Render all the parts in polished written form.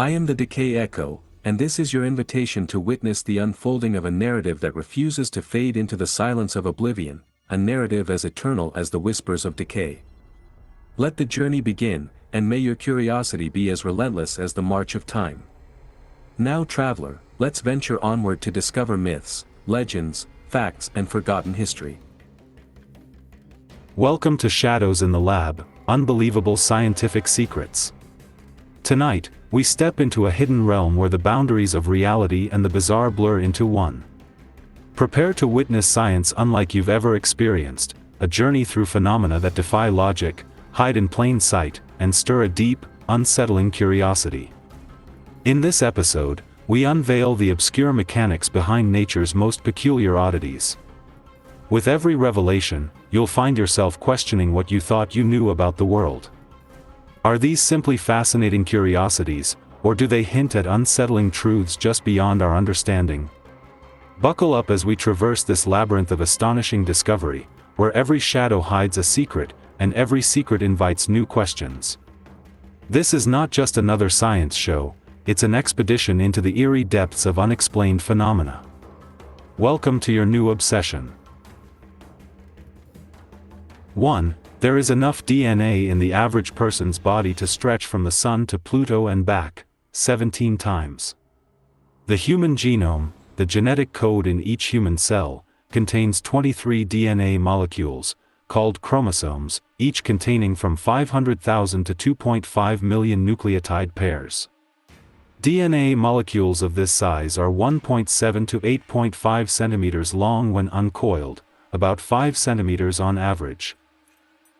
I am the Decay Echo, and this is your invitation to witness the unfolding of a narrative that refuses to fade into the silence of oblivion, a narrative as eternal as the whispers of decay. Let the journey begin, and may your curiosity be as relentless as the march of time. Now, traveler, let's venture onward to discover myths, legends, facts, and forgotten history. Welcome to Shadows in the Lab, Unbelievable Scientific Secrets. Tonight, we step into a hidden realm where the boundaries of reality and the bizarre blur into one. Prepare to witness science unlike you've ever experienced, a journey through phenomena that defy logic, hide in plain sight, and stir a deep, unsettling curiosity. In this episode, we unveil the obscure mechanics behind nature's most peculiar oddities. With every revelation, you'll find yourself questioning what you thought you knew about the world. Are these simply fascinating curiosities, or do they hint at unsettling truths just beyond our understanding? Buckle up as we traverse this labyrinth of astonishing discovery, where every shadow hides a secret, and every secret invites new questions. This is not just another science show, it's an expedition into the eerie depths of unexplained phenomena. Welcome to your new obsession. 1. There is enough DNA in the average person's body to stretch from the Sun to Pluto and back, 17 times. The human genome, the genetic code in each human cell, contains 23 DNA molecules, called chromosomes, each containing from 500,000 to 2.5 million nucleotide pairs. DNA molecules of this size are 1.7 to 8.5 centimeters long when uncoiled, about 5 centimeters on average.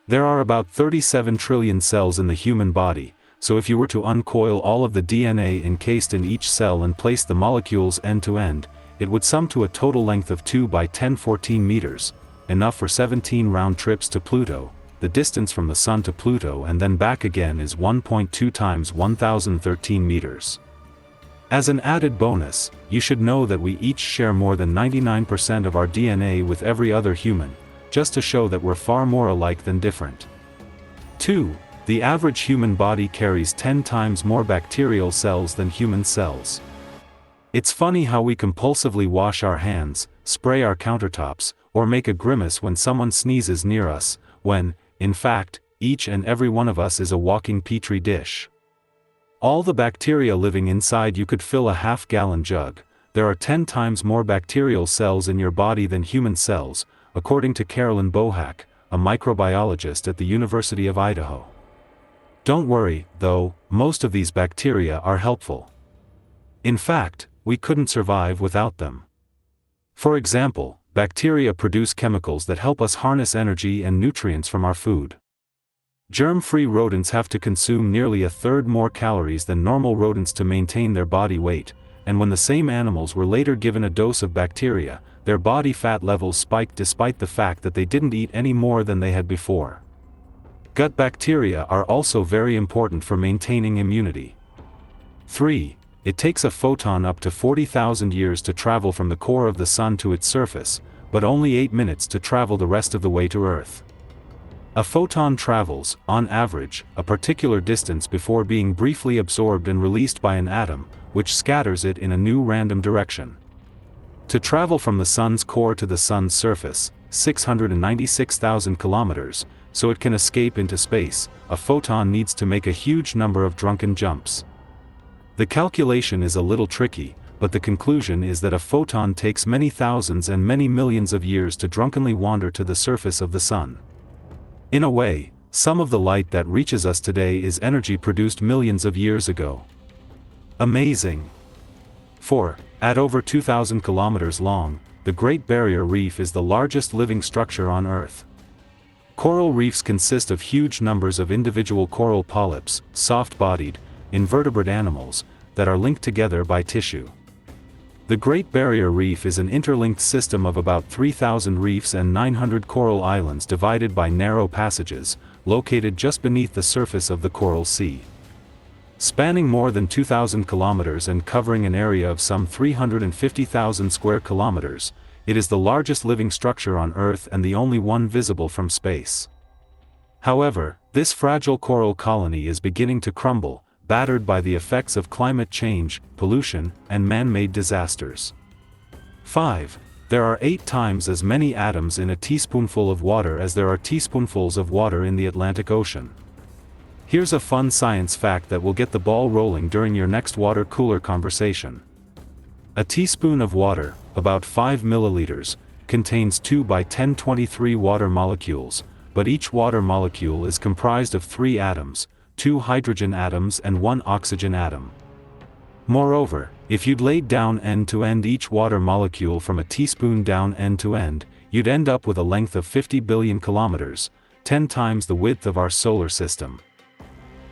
There are about 37 trillion cells in the human body, so if you were to uncoil all of the DNA encased in each cell and place the molecules end to end, it would sum to a total length of 2 by 10-14 meters, enough for 17 round trips to Pluto. The distance from the Sun to Pluto and then back again is 1.2 times 1013 meters. As an added bonus, you should know that we each share more than 99% of our DNA with every other human, just to show that we're far more alike than different. 2. The average human body carries 10 times more bacterial cells than human cells. It's funny how we compulsively wash our hands, spray our countertops, or make a grimace when someone sneezes near us, when, in fact, each and every one of us is a walking petri dish. All the bacteria living inside you could fill a half-gallon jug. There are 10 times more bacterial cells in your body than human cells, according to Carolyn Bohack, a microbiologist at the University of Idaho. Don't worry, though, most of these bacteria are helpful. In fact, we couldn't survive without them. For example, bacteria produce chemicals that help us harness energy and nutrients from our food. Germ-free rodents have to consume nearly a third more calories than normal rodents to maintain their body weight, and when the same animals were later given a dose of bacteria, their body fat levels spiked despite the fact that they didn't eat any more than they had before. Gut bacteria are also very important for maintaining immunity. 3. It takes a photon up to 40,000 years to travel from the core of the Sun to its surface, but only 8 minutes to travel the rest of the way to Earth. A photon travels, on average, a particular distance before being briefly absorbed and released by an atom, which scatters it in a new random direction. To travel from the Sun's core to the Sun's surface, 696,000 kilometers, so it can escape into space, a photon needs to make a huge number of drunken jumps. The calculation is a little tricky, but the conclusion is that a photon takes many thousands and many millions of years to drunkenly wander to the surface of the Sun. In a way, some of the light that reaches us today is energy produced millions of years ago. Amazing! 4. At over 2,000 kilometers long, the Great Barrier Reef is the largest living structure on Earth. Coral reefs consist of huge numbers of individual coral polyps, soft-bodied, invertebrate animals, that are linked together by tissue. The Great Barrier Reef is an interlinked system of about 3,000 reefs and 900 coral islands divided by narrow passages, located just beneath the surface of the Coral Sea. Spanning more than 2,000 kilometers and covering an area of some 350,000 square kilometers, it is the largest living structure on Earth and the only one visible from space. However, this fragile coral colony is beginning to crumble, battered by the effects of climate change, pollution, and man-made disasters. 5. There are 8 times as many atoms in a teaspoonful of water as there are teaspoonfuls of water in the Atlantic Ocean. Here's a fun science fact that will get the ball rolling during your next water cooler conversation. A teaspoon of water, about 5 milliliters, contains 2 by 1023 water molecules, but each water molecule is comprised of 3 atoms, 2 hydrogen atoms and 1 oxygen atom. Moreover, if you'd laid down end to end each water molecule from a teaspoon down end to end, you'd end up with a length of 50 billion kilometers, 10 times the width of our solar system.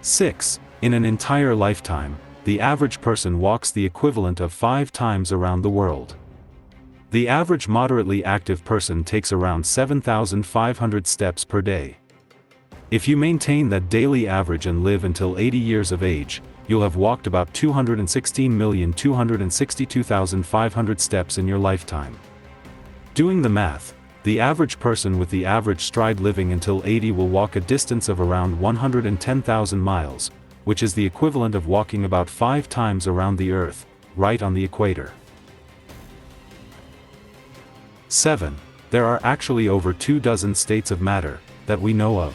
6. In an entire lifetime, the average person walks the equivalent of 5 times around the world. The average moderately active person takes around 7,500 steps per day. If you maintain that daily average and live until 80 years of age, you'll have walked about 216,262,500 steps in your lifetime. Doing the math, the average person with the average stride living until 80 will walk a distance of around 110,000 miles, which is the equivalent of walking about 5 times around the Earth, right on the equator. 7. There are actually over 24 states of matter that we know of.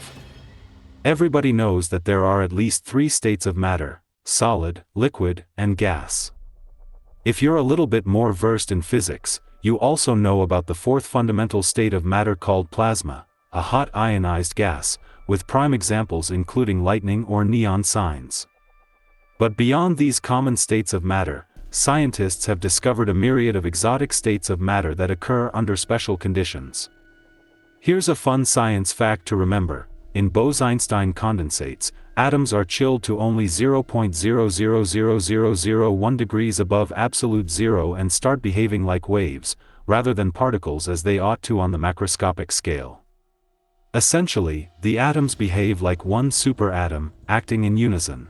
Everybody knows that there are at least 3 states of matter: solid, liquid, and gas. If you're a little bit more versed in physics, you also know about the 4th fundamental state of matter called plasma, a hot ionized gas, with prime examples including lightning or neon signs. But beyond these common states of matter, scientists have discovered a myriad of exotic states of matter that occur under special conditions. Here's a fun science fact to remember: in Bose-Einstein condensates, atoms are chilled to only 0.000001 degrees above absolute zero and start behaving like waves, rather than particles as they ought to on the macroscopic scale. Essentially, the atoms behave like one superatom, acting in unison.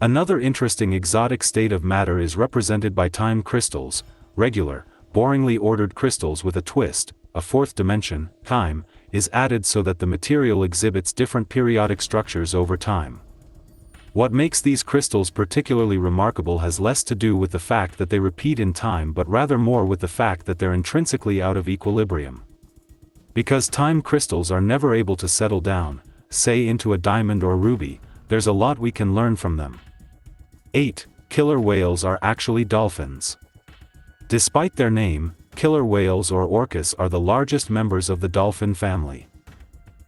Another interesting exotic state of matter is represented by time crystals, regular, boringly ordered crystals with a twist. A 4th dimension, time, is added so that the material exhibits different periodic structures over time. What makes these crystals particularly remarkable has less to do with the fact that they repeat in time but rather more with the fact that they're intrinsically out of equilibrium. Because time crystals are never able to settle down, say into a diamond or ruby, there's a lot we can learn from them. 8. Killer whales are actually dolphins. Despite their name, killer whales or orcas are the largest members of the dolphin family.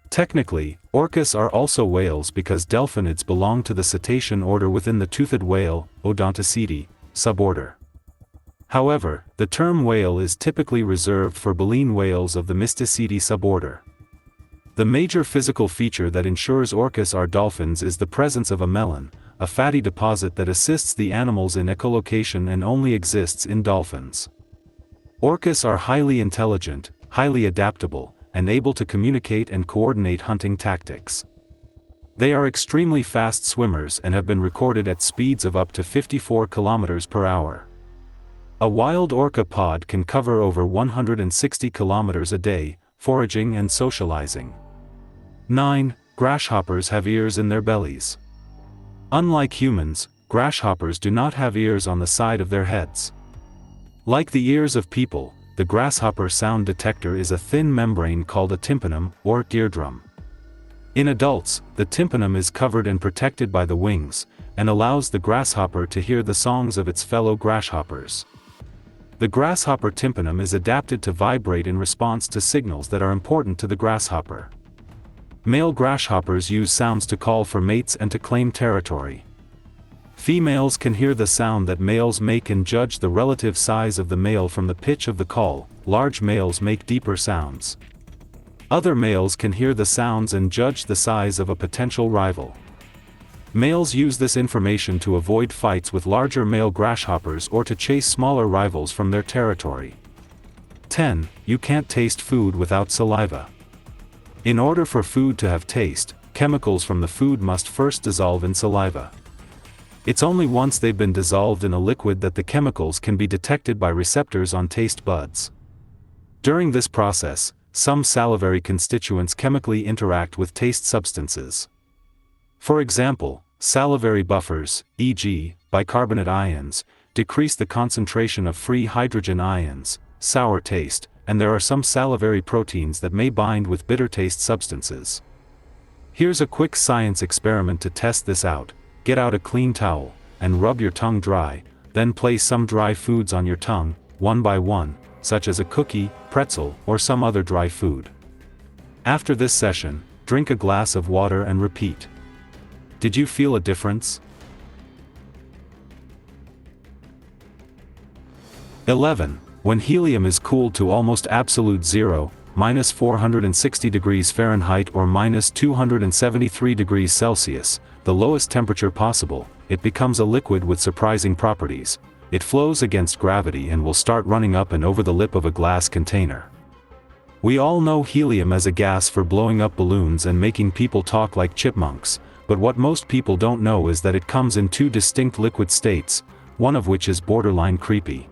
Technically, orcas are also whales because delphinids belong to the cetacean order within the toothed whale, Odontoceti, suborder. However, the term whale is typically reserved for baleen whales of the Mysticeti suborder. The major physical feature that ensures orcas are dolphins is the presence of a melon, a fatty deposit that assists the animals in echolocation and only exists in dolphins. Orcas are highly intelligent, highly adaptable, and able to communicate and coordinate hunting tactics. They are extremely fast swimmers and have been recorded at speeds of up to 54 kilometers per hour. A wild orca pod can cover over 160 kilometers a day, foraging and socializing. 9. Grasshoppers have ears in their bellies. Unlike humans, grasshoppers do not have ears on the side of their heads. Like the ears of people, the grasshopper sound detector is a thin membrane called a tympanum, or eardrum. In adults, the tympanum is covered and protected by the wings, and allows the grasshopper to hear the songs of its fellow grasshoppers. The grasshopper tympanum is adapted to vibrate in response to signals that are important to the grasshopper. Male grasshoppers use sounds to call for mates and to claim territory. Females can hear the sound that males make and judge the relative size of the male from the pitch of the call. Large males make deeper sounds. Other males can hear the sounds and judge the size of a potential rival. Males use this information to avoid fights with larger male grasshoppers or to chase smaller rivals from their territory. 10. You can't taste food without saliva. In order for food to have taste, chemicals from the food must first dissolve in saliva. It's only once they've been dissolved in a liquid that the chemicals can be detected by receptors on taste buds. During this process, some salivary constituents chemically interact with taste substances. For example, salivary buffers, e.g., bicarbonate ions, decrease the concentration of free hydrogen ions, sour taste, and there are some salivary proteins that may bind with bitter taste substances. Here's a quick science experiment to test this out. Get out a clean towel, and rub your tongue dry, then place some dry foods on your tongue, one by one, such as a cookie, pretzel, or some other dry food. After this session, drink a glass of water and repeat. Did you feel a difference? 11. When helium is cooled to almost absolute zero, minus 460 degrees Fahrenheit or minus 273 degrees Celsius, the lowest temperature possible, it becomes a liquid with surprising properties. It flows against gravity and will start running up and over the lip of a glass container. We all know helium as a gas for blowing up balloons and making people talk like chipmunks, but what most people don't know is that it comes in two distinct liquid states, one of which is borderline creepy.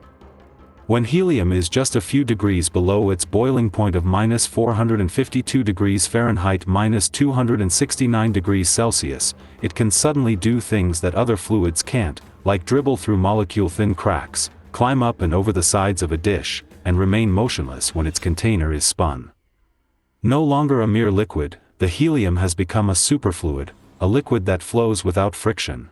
When helium is just a few degrees below its boiling point of minus 452 degrees Fahrenheit minus 269 degrees Celsius, it can suddenly do things that other fluids can't, like dribble through molecule-thin cracks, climb up and over the sides of a dish, and remain motionless when its container is spun. No longer a mere liquid, the helium has become a superfluid, a liquid that flows without friction.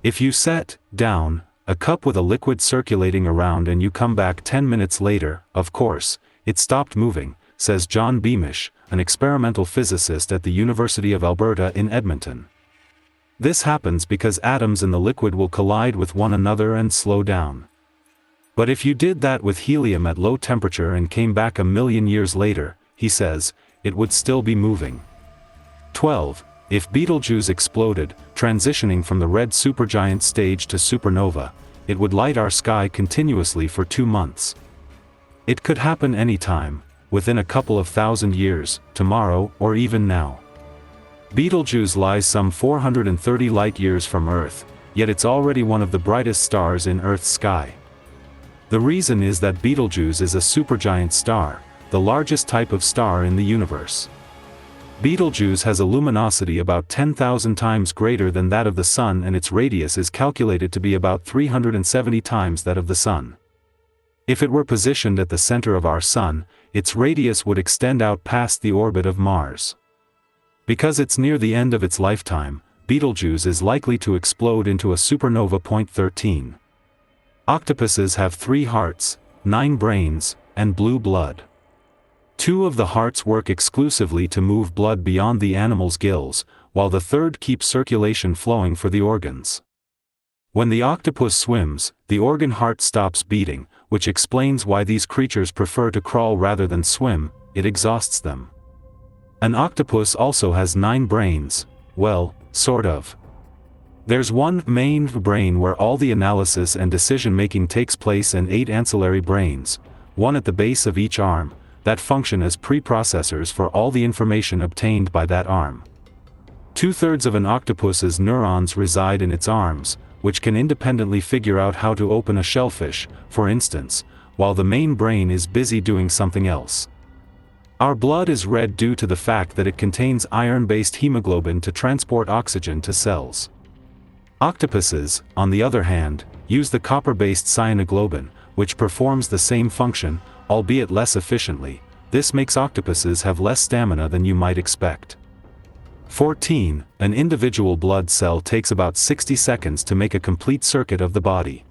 If you set down a cup with a liquid circulating around and you come back 10 minutes later, of course, it stopped moving, says John Beamish, an experimental physicist at the University of Alberta in Edmonton. This happens because atoms in the liquid will collide with one another and slow down. But if you did that with helium at low temperature and came back a million years later, he says, it would still be moving. 12. If Betelgeuse exploded, transitioning from the red supergiant stage to supernova, it would light our sky continuously for 2 months. It could happen anytime, within a couple of thousand years, tomorrow, or even now. Betelgeuse lies some 430 light-years from Earth, yet it's already one of the brightest stars in Earth's sky. The reason is that Betelgeuse is a supergiant star, the largest type of star in the universe. Betelgeuse has a luminosity about 10,000 times greater than that of the Sun, and its radius is calculated to be about 370 times that of the Sun. If it were positioned at the center of our Sun, its radius would extend out past the orbit of Mars. Because it's near the end of its lifetime, Betelgeuse is likely to explode into a supernova. 13. Octopuses have 3 hearts, 9 brains, and blue blood. 2 of the hearts work exclusively to move blood beyond the animal's gills, while the third keeps circulation flowing for the organs. When the octopus swims, the organ heart stops beating, which explains why these creatures prefer to crawl rather than swim. It exhausts them. An octopus also has 9 brains, well, sort of. There's one main brain where all the analysis and decision-making takes place and 8 ancillary brains, one at the base of each arm, that function as preprocessors for all the information obtained by that arm. 2/3 of an octopus's neurons reside in its arms, which can independently figure out how to open a shellfish, for instance, while the main brain is busy doing something else. Our blood is red due to the fact that it contains iron-based hemoglobin to transport oxygen to cells. Octopuses, on the other hand, use the copper-based cyanoglobin, which performs the same function, albeit less efficiently. This makes octopuses have less stamina than you might expect. 14. An individual blood cell takes about 60 seconds to make a complete circuit of the body.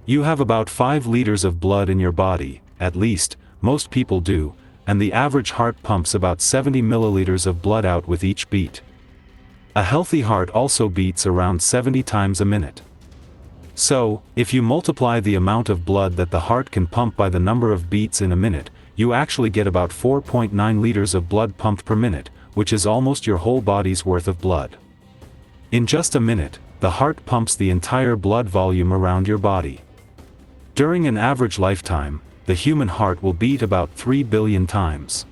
You have about 5 liters of blood in your body, at least, most people do, and the average heart pumps about 70 milliliters of blood out with each beat. A healthy heart also beats around 70 times a minute. So, if you multiply the amount of blood that the heart can pump by the number of beats in a minute, you actually get about 4.9 liters of blood pumped per minute, which is almost your whole body's worth of blood. In just a minute, the heart pumps the entire blood volume around your body. During an average lifetime, the human heart will beat about 3 billion times.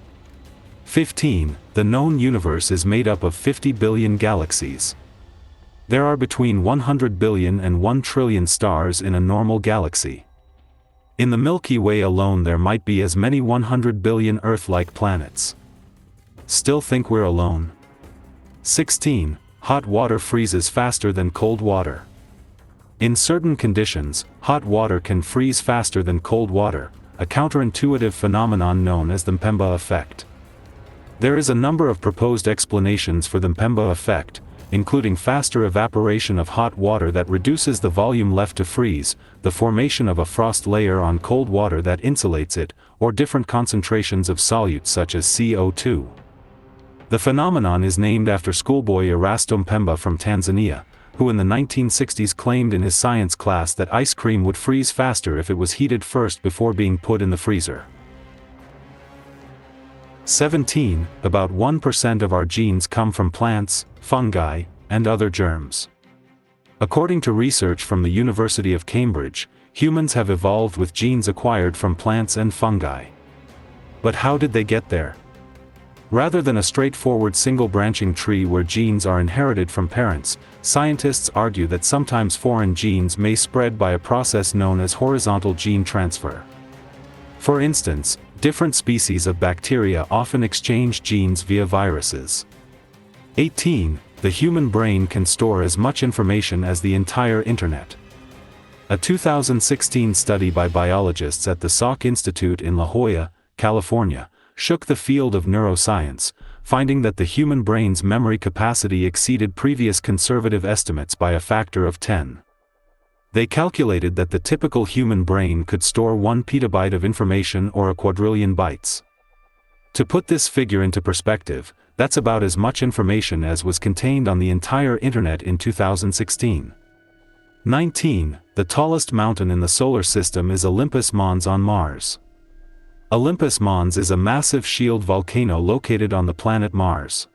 15. The known universe is made up of 50 billion galaxies. There are between 100 billion and 1 trillion stars in a normal galaxy. In the Milky Way alone there might be as many 100 billion Earth-like planets. Still think we're alone? 16. hot water freezes faster than cold water. In certain conditions, hot water can freeze faster than cold water, a counterintuitive phenomenon known as the Mpemba effect. There is a number of proposed explanations for the Mpemba effect, including faster evaporation of hot water that reduces the volume left to freeze, the formation of a frost layer on cold water that insulates it, or different concentrations of solutes such as CO2. The phenomenon is named after schoolboy Erasto Mpemba from Tanzania, who in the 1960s claimed in his science class that ice cream would freeze faster if it was heated first before being put in the freezer. 17. About 1% of our genes come from plants, fungi, and other germs. According to research from the University of Cambridge, humans have evolved with genes acquired from plants and fungi. But how did they get there? Rather than a straightforward single-branching tree where genes are inherited from parents, scientists argue that sometimes foreign genes may spread by a process known as horizontal gene transfer. For instance, different species of bacteria often exchange genes via viruses. 18. The human brain can store as much information as the entire internet. A 2016 study by biologists at the Salk Institute in La Jolla, California, shook the field of neuroscience, finding that the human brain's memory capacity exceeded previous conservative estimates by a factor of 10. They calculated that the typical human brain could store 1 petabyte of information or a quadrillion bytes. To put this figure into perspective, that's about as much information as was contained on the entire internet in 2016. 19. The tallest mountain in the solar system is Olympus Mons on Mars. Olympus Mons is a massive shield volcano located on the planet Mars.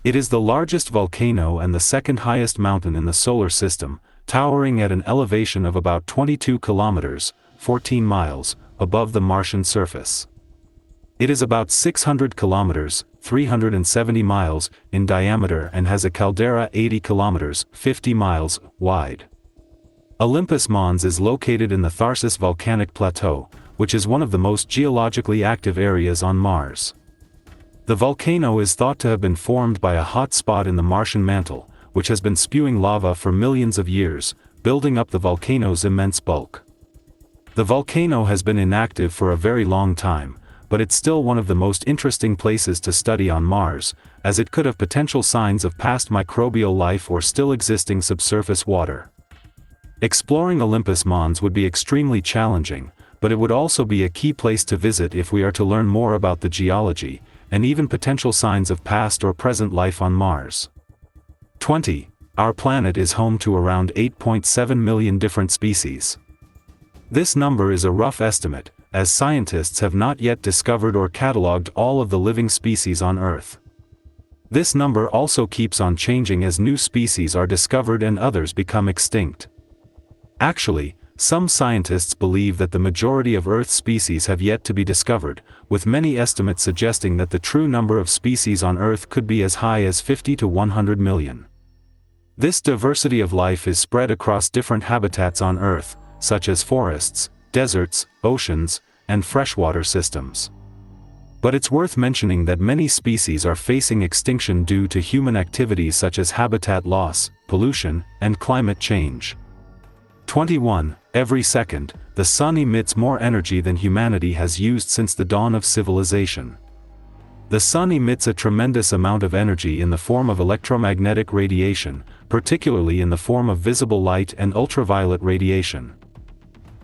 It is the largest volcano and the second highest mountain in the solar system, towering at an elevation of about 22 kilometers, 14 miles, above the Martian surface. It is about 600 kilometers, 370 miles, in diameter and has a caldera 80 kilometers, 50 miles, wide. Olympus Mons is located in the Tharsis volcanic plateau, which is one of the most geologically active areas on Mars. The volcano is thought to have been formed by a hot spot in the Martian mantle, which has been spewing lava for millions of years, building up the volcano's immense bulk. The volcano has been inactive for a very long time, but it's still one of the most interesting places to study on Mars, as it could have potential signs of past microbial life or still existing subsurface water. Exploring Olympus Mons would be extremely challenging, but it would also be a key place to visit if we are to learn more about the geology, and even potential signs of past or present life on Mars. 20. Our planet is home to around 8.7 million different species. This number is a rough estimate, as scientists have not yet discovered or catalogued all of the living species on Earth. This number also keeps on changing as new species are discovered and others become extinct. Actually, some scientists believe that the majority of Earth species have yet to be discovered, with many estimates suggesting that the true number of species on Earth could be as high as 50 to 100 million. This diversity of life is spread across different habitats on Earth, such as forests, deserts, oceans, and freshwater systems. But it's worth mentioning that many species are facing extinction due to human activities such as habitat loss, pollution, and climate change. 21. Every second, the sun emits more energy than humanity has used since the dawn of civilization. The sun emits a tremendous amount of energy in the form of electromagnetic radiation, particularly in the form of visible light and ultraviolet radiation.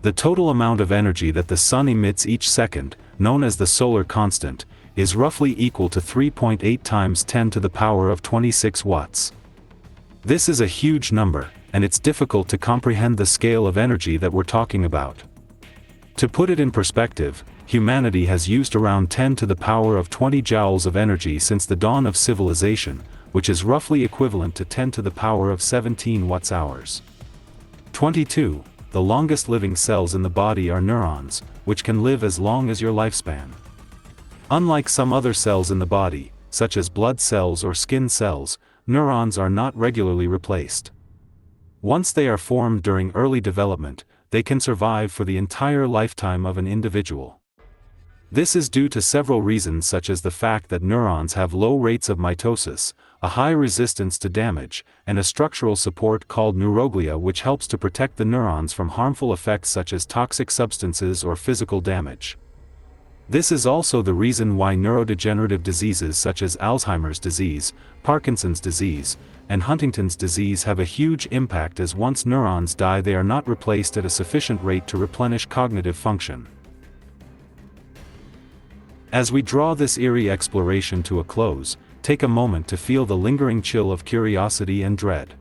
The total amount of energy that the sun emits each second, known as the solar constant, is roughly equal to 3.8 times 10 to the power of 26 watts. This is a huge number, and it's difficult to comprehend the scale of energy that we're talking about. To put it in perspective, humanity has used around 10 to the power of 20 joules of energy since the dawn of civilization, which is roughly equivalent to 10 to the power of 17 watts-hours. 22. The longest living cells in the body are neurons, which can live as long as your lifespan. Unlike some other cells in the body, such as blood cells or skin cells, neurons are not regularly replaced. Once they are formed during early development, they can survive for the entire lifetime of an individual. This is due to several reasons, such as the fact that neurons have low rates of mitosis, a high resistance to damage, and a structural support called neuroglia which helps to protect the neurons from harmful effects such as toxic substances or physical damage. This is also the reason why neurodegenerative diseases such as Alzheimer's disease, Parkinson's disease, and Huntington's disease have a huge impact, as once neurons die they are not replaced at a sufficient rate to replenish cognitive function. As we draw this eerie exploration to a close, take a moment to feel the lingering chill of curiosity and dread.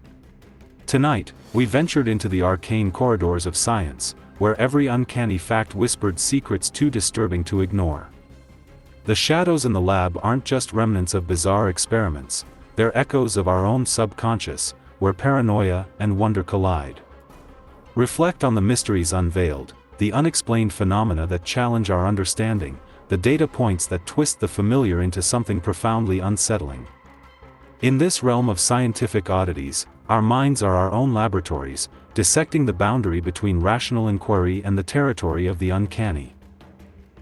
Tonight, we ventured into the arcane corridors of science, where every uncanny fact whispered secrets too disturbing to ignore. The shadows in the lab aren't just remnants of bizarre experiments, they're echoes of our own subconscious, where paranoia and wonder collide. Reflect on the mysteries unveiled, the unexplained phenomena that challenge our understanding, the data points that twist the familiar into something profoundly unsettling. In this realm of scientific oddities, our minds are our own laboratories, dissecting the boundary between rational inquiry and the territory of the uncanny.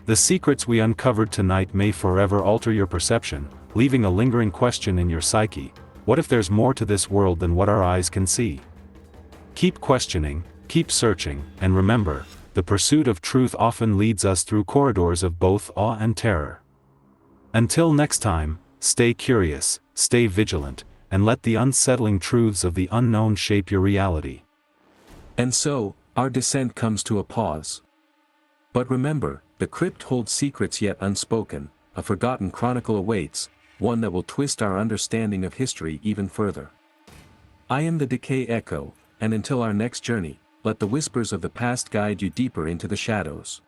The secrets we uncovered tonight may forever alter your perception, leaving a lingering question in your psyche: what if there's more to this world than what our eyes can see? Keep questioning, keep searching, and remember, the pursuit of truth often leads us through corridors of both awe and terror. Until next time, stay curious, stay vigilant, and let the unsettling truths of the unknown shape your reality. And so, our descent comes to a pause. But remember, the crypt holds secrets yet unspoken, a forgotten chronicle awaits, one that will twist our understanding of history even further. I am the Decay Echo, and until our next journey, let the whispers of the past guide you deeper into the shadows.